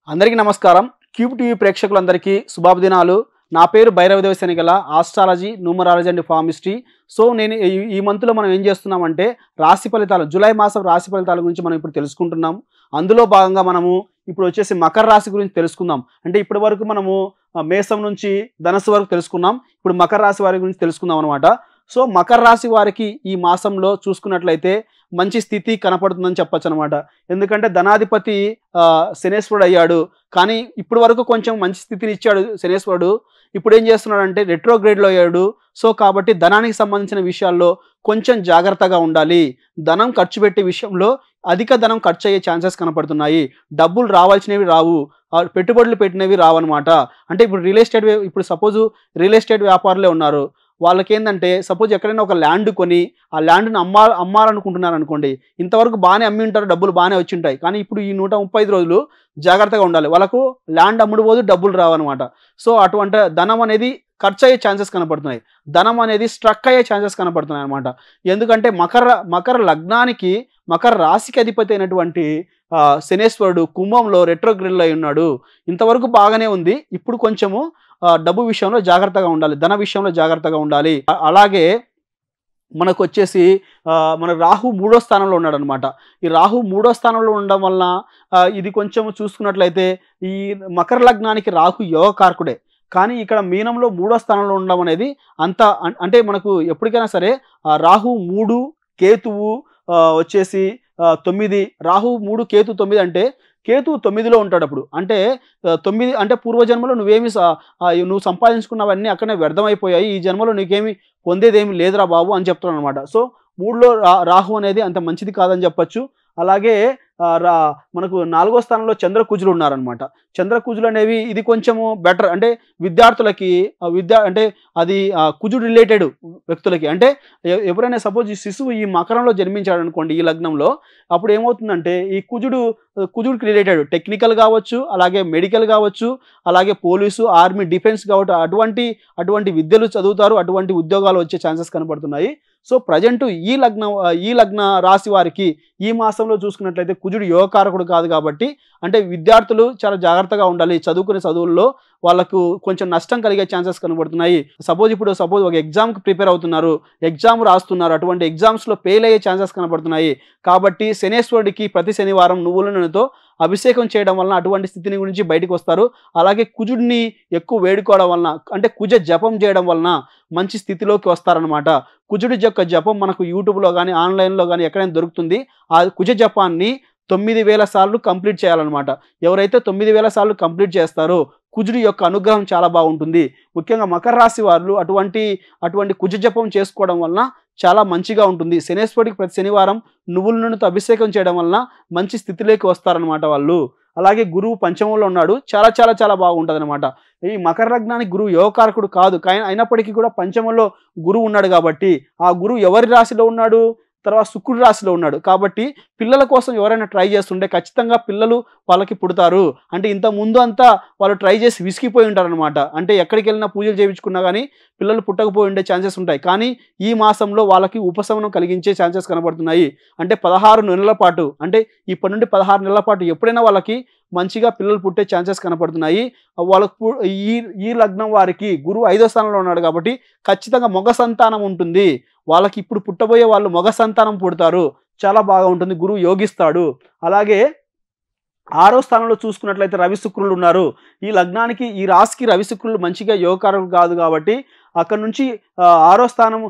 అందరికీ నమస్కారం. Cube TV ప్రేక్షకులందరికీ శుభాభిదినాలు. నా పేరు భైరవదేవ శనిగల, ఆస్ట్రాలజీ, న్యూమరాలజీ అండ్ ఫార్మిస్ట్రీ. సో నేను ఈ మంత్లో మనం ఏం చేస్తున్నామంటే రాశి ఫలితాలు, జూలై మాసం రాశి ఫలితాల గురించి మనం ఇప్పుడు తెలుసుకుంటున్నాం. అందులో భాగంగా మనము ఇప్పుడు వచ్చేసి మకర రాశి గురించి తెలుసుకుందాం. అంటే ఇప్పటి వరకు మనము మేషం నుంచి ధనుస్సు వరకు తెలుసుకున్నాం. ఇప్పుడు మకర రాశి వారి గురించి తెలుసుకుందాం అనమాట. సో మకర రాశి వారికి ఈ మాసంలో చూసుకున్నట్లయితే మంచి స్థితి కనపడుతుందని చెప్పొచ్చు అనమాట. ఎందుకంటే ధనాధిపతి శనేశ్వరుడు అయ్యాడు. కానీ ఇప్పటి వరకు కొంచెం మంచి స్థితిని ఇచ్చాడు శనేశ్వరుడు. ఇప్పుడు ఏం చేస్తున్నాడంటే రెట్రోగ్రేడ్లో అయ్యాడు. సో కాబట్టి ధనానికి సంబంధించిన విషయాల్లో కొంచెం జాగ్రత్తగా ఉండాలి. ధనం ఖర్చు పెట్టే విషయంలో అధిక ధనం ఖర్చు అయ్యే ఛాన్సెస్ కనపడుతున్నాయి. డబ్బులు రావాల్సినవి రావు, పెట్టుబడులు పెట్టినవి రావన్నమాట. అంటే ఇప్పుడు సపోజు రియల్ ఎస్టేట్ వ్యాపారులే ఉన్నారు. వాళ్ళకి ఏంటంటే సపోజ్ ఎక్కడైనా ఒక ల్యాండ్ కొని ఆ ల్యాండ్ని అమ్మాలనుకుంటున్నారు అనుకోండి. ఇంతవరకు బాగానే అమ్మి ఉంటారు, డబ్బులు బాగానే వచ్చి ఉంటాయి. కానీ ఇప్పుడు ఈ 135 రోజులు జాగ్రత్తగా ఉండాలి. వాళ్ళకు ల్యాండ్ అమ్ముడుపోదు, డబ్బులు రావన్నమాట. సో అటువంటి ధనం అనేది ఖర్చు అయ్యే ఛాన్సెస్ కనపడుతున్నాయి. ధనం అనేది స్ట్రక్ అయ్యే ఛాన్సెస్ కనపడుతున్నాయి అనమాట. ఎందుకంటే మకర లగ్నానికి, మకర రాశికి అధిపతి అయినటువంటి శనేశ్వరుడు కుంభంలో రెట్రోగ్రేడ్లో అయి ఉన్నాడు. ఇంతవరకు బాగానే ఉంది. ఇప్పుడు కొంచెము డబ్బు విషయంలో జాగ్రత్తగా ఉండాలి, ధన విషయంలో జాగ్రత్తగా ఉండాలి. అలాగే మనకు వచ్చేసి మన రాహు 3వ స్థానంలో ఉన్నాడు అనమాట. ఈ రాహు 3వ స్థానంలో ఉండడం వలన ఇది కొంచెం చూసుకున్నట్లయితే ఈ మకర లగ్నానికి రాహు యోగకారకుడే. కానీ ఇక్కడ మీనంలో 3వ స్థానంలో ఉండడం అనేది అంటే మనకు ఎప్పటికైనా సరే రాహు 3, కేతువు వచ్చేసి 9, రాహు 3, కేతు 9 అంటే కేతు 9లో ఉంటాడు. అప్పుడు అంటే 9 అంటే పూర్వజన్మలో నువ్వు సంపాదించుకున్నవన్నీ అక్కడనే వ్యర్థమైపోయాయి, ఈ జన్మలో నీకేమి పొందేదేమి లేదురా బాబు అని చెప్తున్నాను అనమాట. సో 3లో రాహు అనేది అంత మంచిది కాదని చెప్పచ్చు. అలాగే మనకు 4వ స్థానంలో చంద్రకుజులు ఉన్నారనమాట. చంద్రకుజులు అనేవి ఇది కొంచెము బెటర్. అంటే విద్యార్థులకి అంటే అది కుజుడు రిలేటెడ్ వ్యక్తులకి. అంటే ఎవరైనా సపోజ్ ఈ శిశువు ఈ మకరంలో జన్మించాడు అనుకోండి, ఈ లగ్నంలో, అప్పుడు ఏమవుతుందంటే ఈ కుజుడికి రిలేటెడ్ టెక్నికల్ కావచ్చు, అలాగే మెడికల్ కావచ్చు, అలాగే పోలీసు, ఆర్మీ, డిఫెన్స్ కావచ్చు, అటువంటి విద్యలు చదువుతారు, అటువంటి ఉద్యోగాలు వచ్చే ఛాన్సెస్ కనపడుతున్నాయి. సో ప్రజెంట్ ఈ లగ్న రాశి వారికి ఈ మాసంలో చూసుకున్నట్లయితే కుజుడు యోగకారకుడు కాదు కాబట్టి, అంటే విద్యార్థులు చాలా జాగ్రత్తగా ఉండాలి. చదువుకునే చదువుల్లో వాళ్ళకు కొంచెం నష్టం కలిగే ఛాన్సెస్ కనబడుతున్నాయి. సపోజ్ ఒక ఎగ్జామ్కి ప్రిపేర్ అవుతున్నారు, ఎగ్జామ్ రాస్తున్నారు, అటువంటి ఎగ్జామ్స్లో ఫెయిల్ అయ్యే ఛాన్సెస్ కనబడుతున్నాయి. కాబట్టి శనేశ్వరుడికి ప్రతి శనివారం నువ్వుల నూనెతో అభిషేకం చేయడం వలన అటువంటి స్థితిని గురించి బయటకు వస్తారు. అలాగే కుజుడిని ఎక్కువ వేడుకోవడం వలన, అంటే కుజ జపం చేయడం వలన మంచి స్థితిలోకి వస్తారనమాట. కుజుడి యొక్క జపం మనకు యూట్యూబ్లో కానీ ఆన్లైన్లో కానీ ఎక్కడైనా దొరుకుతుంది. ఆ కుజ జపాన్ని 9000 సార్లు కంప్లీట్ చేయాలన్నమాట. ఎవరైతే 9000 సార్లు కంప్లీట్ చేస్తారో కుజుడి యొక్క అనుగ్రహం చాలా బాగుంటుంది. ముఖ్యంగా మకర రాశి వారు అటువంటి కుజ జపం చేసుకోవడం వలన చాలా మంచిగా ఉంటుంది. శనేశ్వరుడికి ప్రతి శనివారం నువ్వుల నూనెతో అభిషేకం చేయడం వలన మంచి స్థితిలోకి వస్తారనమాట వాళ్ళు. అలాగే గురువు పంచమంలో ఉన్నాడు, చాలా చాలా చాలా బాగుంటుంది అనమాట. ఈ మకర లగ్నానికి గురువు యోగకారకుడు కాదు, కానీ అయినప్పటికీ కూడా పంచమంలో గురువు ఉన్నాడు కాబట్టి, ఆ గురువు ఎవరి రాశిలో ఉన్నాడు, తర్వాత శుక్రుడి రాశిలో ఉన్నాడు. కాబట్టి పిల్లల కోసం ఎవరైనా ట్రై చేస్తుంటే ఖచ్చితంగా పిల్లలు వాళ్ళకి పుడతారు. అంటే ఇంత ముందు అంతా వాళ్ళు ట్రై చేసి విసిగిపోయి ఉంటారనమాట. అంటే ఎక్కడికి వెళ్ళినా పూజలు చేయించుకున్నా కానీ పిల్లలు పుట్టకపోయి ఉండే ఛాన్సెస్ ఉంటాయి. కానీ ఈ మాసంలో వాళ్ళకి ఉపశమనం కలిగించే ఛాన్సెస్ కనబడుతున్నాయి. అంటే 16 నెలల పాటు, అంటే ఇప్పటి నుండి 16 నెలల పాటు ఎప్పుడైనా వాళ్ళకి మంచిగా పిల్లలు పుట్టే ఛాన్సెస్ కనపడుతున్నాయి. వాళ్ళకు ఈ లగ్నం వారికి గురువు 5వ స్థానంలో ఉన్నాడు కాబట్టి ఖచ్చితంగా మగ సంతానం ఉంటుంది. వాళ్ళకి ఇప్పుడు పుట్టబోయే వాళ్ళు మగ సంతానం పుడతారు, చాలా బాగా ఉంటుంది, గురువు యోగిస్తాడు. అలాగే 6వ స్థానంలో చూసుకున్నట్లయితే రవి శుక్రులు ఉన్నారు. ఈ లగ్నానికి, ఈ రాశికి రవి శుక్రులు మంచిగా యోగకారకులు కాదు కాబట్టి అక్కడ నుంచి 6వ స్థానం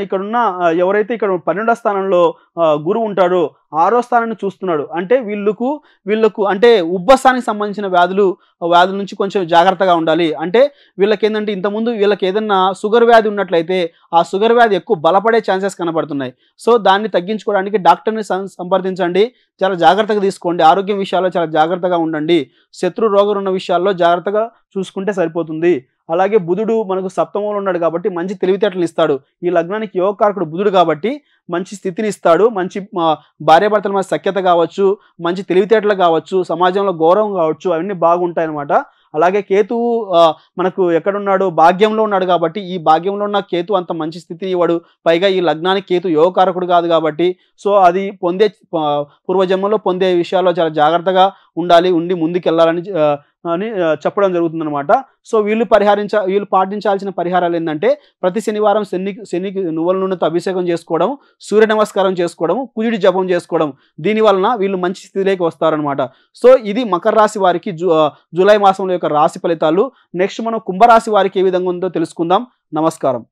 ఇక్కడున్న ఎవరైతే ఇక్కడ 12వ స్థానంలో గురువు ఉంటాడో 6వ స్థానాన్ని చూస్తున్నాడు. అంటే వీళ్ళకు అంటే ఉబ్బసానికి సంబంధించిన వ్యాధుల నుంచి కొంచెం జాగ్రత్తగా ఉండాలి. అంటే వీళ్ళకి ఏంటంటే ఇంతకుముందు వీళ్ళకి ఏదన్నా షుగర్ వ్యాధి ఉన్నట్లయితే ఆ షుగర్ వ్యాధి ఎక్కువ బలపడే ఛాన్సెస్ కనబడుతున్నాయి. సో దాన్ని తగ్గించుకోవడానికి డాక్టర్ని సంప్రదించండి, చాలా జాగ్రత్తగా తీసుకోండి. ఆరోగ్యం విషయాల్లో చాలా జాగ్రత్తగా ఉండండి. శత్రు రోగం ఉన్న విషయాల్లో జాగ్రత్తగా చూసుకుంటే సరిపోతుంది. అలాగే బుధుడు మనకు సప్తమంలో ఉన్నాడు కాబట్టి మంచి తెలివితేటలు ఇస్తాడు. ఈ లగ్నానికి యోగకారకుడు బుధుడు కాబట్టి మంచి స్థితిని ఇస్తాడు. మంచి భార్యాభర్తల మధ్య సఖ్యత కావచ్చు, మంచి తెలివితేటలు కావచ్చు, సమాజంలో గౌరవం కావచ్చు, అవన్నీ బాగుంటాయి అన్నమాట. అలాగే కేతువు మనకు ఎక్కడున్నాడు, భాగ్యంలో ఉన్నాడు కాబట్టి ఈ భాగ్యంలో ఉన్న కేతు అంత మంచి స్థితిని ఇవ్వడు. పైగా ఈ లగ్నానికి కేతు యోగకారకుడు కాదు కాబట్టి సో అది పూర్వజన్మలో పొందే విషయాల్లో చాలా జాగ్రత్తగా ఉండాలి, ఉండి ముందుకెళ్ళాలని చెప్పడం జరుగుతుందన్నమాట. సో వీళ్ళు పాటించాల్సిన పరిహారాలు ఏంటంటే ప్రతి శనివారం శనికి నువ్వుల నూనెతో అభిషేకం చేసుకోవడం, సూర్య నమస్కారం చేసుకోవడం, కుజుడి జపం చేసుకోవడం. దీని వలన వీళ్ళు మంచి స్థితిలోకి వస్తారనమాట. సో ఇది మకర రాశి వారికి జూలై మాసంలో యొక్క రాశి ఫలితాలు. నెక్స్ట్ మనం కుంభరాశి వారికి ఏ విధంగా ఉందో తెలుసుకుందాం. నమస్కారం.